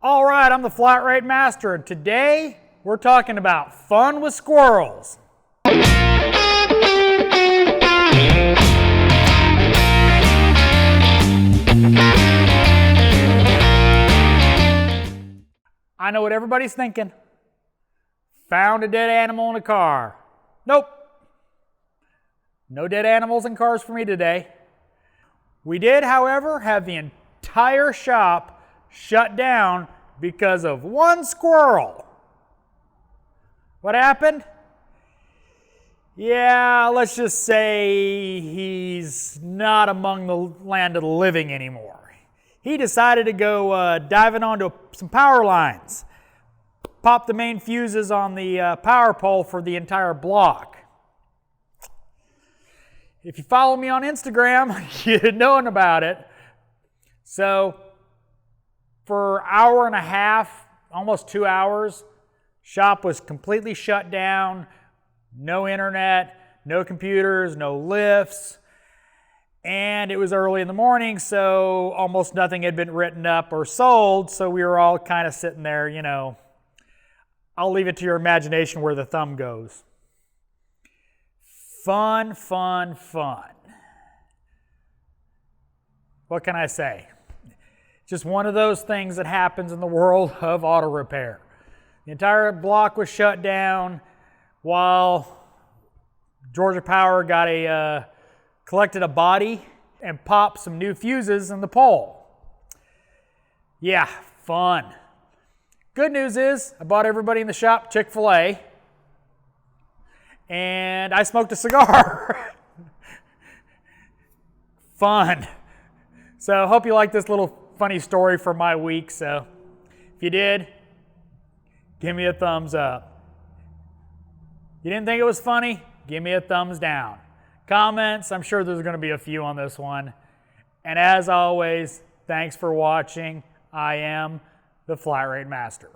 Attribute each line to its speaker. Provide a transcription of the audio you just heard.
Speaker 1: All right, I'm the Flat Rate Master, and today we're talking about fun with squirrels. I know what everybody's thinking. Found a dead animal in a car. Nope. No dead animals in cars for me today. We did, however, have the entire shop shut down because of one squirrel. What happened? Yeah, let's just say he's not among the land of the living anymore. He decided to go diving onto some power lines, pop the main fuses on the power pole for the entire block. If you follow me on Instagram, you'd known about it. So, for an hour and a half, almost 2 hours, shop was completely shut down. No internet, no computers, no lifts. And it was early in the morning, so almost nothing had been written up or sold. So we were all kind of sitting there, I'll leave it to your imagination where the thumb goes. Fun, fun, fun. What can I say? Just one of those things that happens in the world of auto repair. The entire block was shut down while Georgia Power collected a body and popped some new fuses in the pole. Yeah, fun. Good news is I bought everybody in the shop Chick-fil-A and I smoked a cigar. Fun. So I hope you like this little funny story for my week. So if you did, give me a thumbs up. You didn't think it was funny? Give me a thumbs down. Comments, I'm sure there's going to be a few on this one. And as always, thanks for watching. I am the Flat Rate Master.